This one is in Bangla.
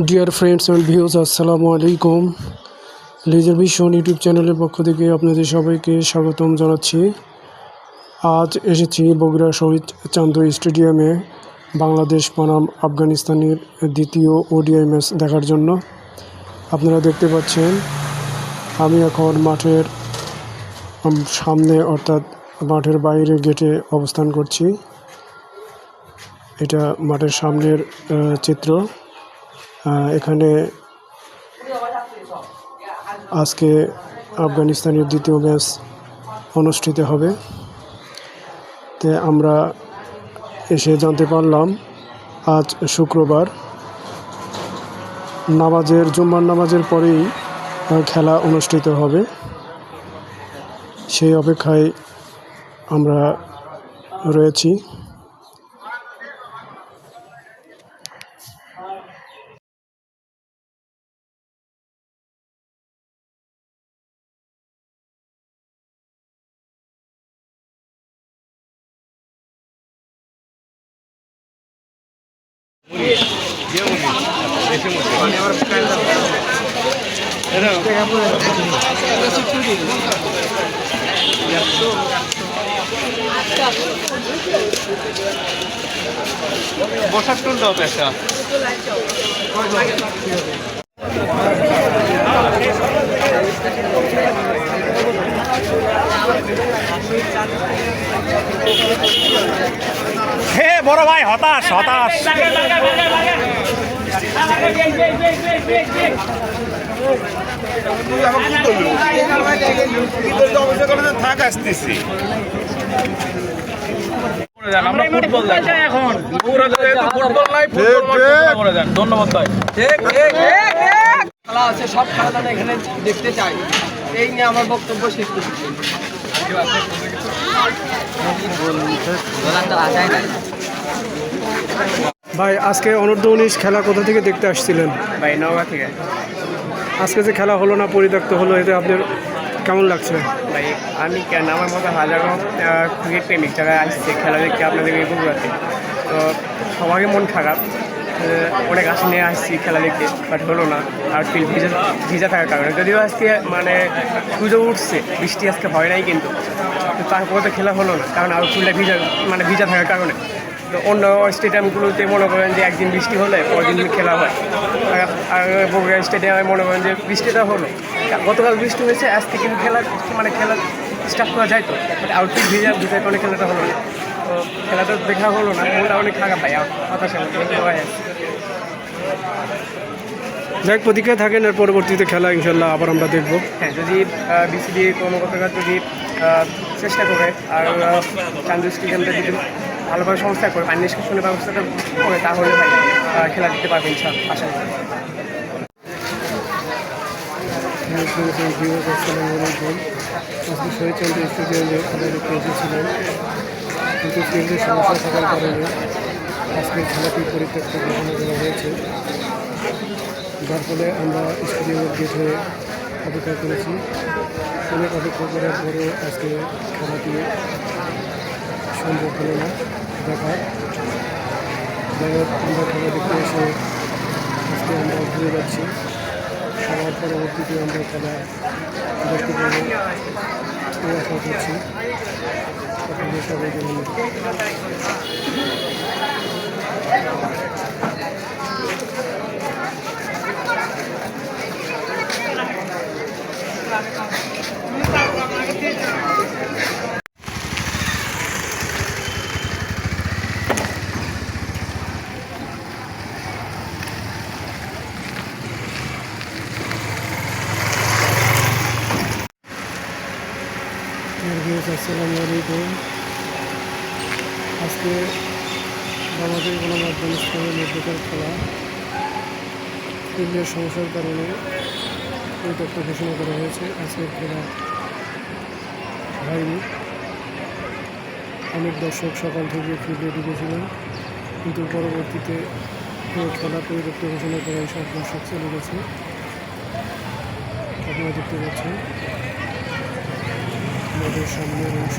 ডিয়ার ফ্রেন্ডস অ্যান্ড ভিউজ, আসসালামু আলাইকুম। লেজার ভিশন ইউটিউব চ্যানেলের পক্ষ থেকে আপনাদের সবাইকে স্বাগতম জানাচ্ছি। আজ এসেছি বগুড়া শহীদ চান্দু স্টেডিয়ামে বাংলাদেশ বনাম আফগানিস্তানের দ্বিতীয় ওডিআই ম্যাচ দেখার জন্য। আপনারা দেখতে পাচ্ছেন আমি এখন মাঠের সামনে অর্থাৎ মাঠের বাইরে গেটে অবস্থান করছি। এটা মাঠের সামনের চিত্র। এখানে আজকে আফগানিস্তানের দ্বিতীয় ম্যাচ অনুষ্ঠিত হবে। তে আমরা এসে জানতে পারলাম আজ শুক্রবার জুম্মার নামাজের পরেই খেলা অনুষ্ঠিত হবে। সেই অপেক্ষায় আমরা রয়েছি। বসার টুল দাও তো একটা। হে বড় ভাই, হতাশ হতাশ। থাক আসতেছি। ধন্যবাদ ভাই। খেলা আছে, সব খেলা এখানে দেখতে চাই, এই নিয়ে আমার বক্তব্য শেষ করছি। ভাই, আজকে অনূর্ধ্ব 19 খেলা কোথা থেকে দেখতে আসছিলেন? ভাই নওগাঁ থেকে। আজকে যে খেলা হলো না, পরিত্যক্ত হলো, এতে আপনার কেমন লাগছে? ভাই আমি কেন, আমার মতো হাজারো ক্রিকেট প্রেমিক যারা আসছে খেলা দেখতে আপনাদের এই বগুড়াতে, তো সবারই মন খারাপ। অনেক আশা নিয়ে আসছি খেলা দেখতে, বাট হলো না। আর ফিল্ড ভিজা থাকার কারণে, যদিও আজকে মানে সূর্য উঠছে, বৃষ্টি আজকে হয় নাই, কিন্তু তারপরে তো খেলা হলো না, কারণ আর ফিল্ডে ভিজা থাকার কারণে। তো অন্য স্টেডিয়ামগুলোতে মনে করেন যে একদিন বৃষ্টি হলে পরদিন খেলা হয়, আর বগুড়া স্টেডিয়ামে মনে করেন যে বৃষ্টিটা হলো, গতকাল বৃষ্টি হয়েছে, আজকে কিন্তু খেলা স্টার্ট করা যায়। তো আউটফিট ভিজার কারণে খেলাটা হলো না, তো খেলাটা দেখা হলো না, মনটা অনেক খারাপ ভাই, হতাশা হয়। যাই প্রতীক্ষায় থাকেন, এর পরবর্তীতে খেলা ইনশাল্লাহ আবার আমরা দেখবো। হ্যাঁ, যদি বিসিবি কর্মকর্তারা যদি চেষ্টা করে আর চান্দু স্টেডিয়ামটা যদি ভালোভাবে সংস্থা করে, পানি নিষ্কাশনের ব্যবস্থাটা করে, তাহলে ভাই খেলা দিতে পারবে ইনশাআল্লাহ, আশা করি। আজকে শহীদ চন্দ্র স্টেডিয়ামে খেলা দেখতে এসেছিলেন, কিন্তু ফিল্ডের সমস্যা থাকার কারণে আজকের খেলাটি পরিত্যক্ত ঘোষণা করা হয়েছে। যার ফলে আমরা স্টেডিয়ামের গেট হয়ে অপেক্ষা করেছি। অনেক অপেক্ষা করার পরে আজকে খেলাটি সম্ভব হলো না দেখার। যাই হোক, আমরা খেলা দেখতে এসে আজকে আমরা ঘুরে যাচ্ছি। সবার পরবর্তীতে আমরা খেলা দেখতে পাবো এই আশা করছি। আপনাদের সবাইকে আসসালামু আলাইকুম। আজকে বাংলাদেশ বনাম আফগানিস্তানের মধ্যকার খেলা ফিল্ডের সমস্যার কারণে পরিত্যক্ত ঘোষণা করা হয়েছে। আজকের খেলা হয়নি। অনেক দর্শক সকাল থেকে ফিল্ডে ঢুকেছিলেন, কিন্তু পরবর্তীতে খেলা পরিত্যক্ত ঘোষণা করায় সব দর্শক চলে গেছে। আপনারা দেখতে পাচ্ছেন আমাদের সামনের অংশ।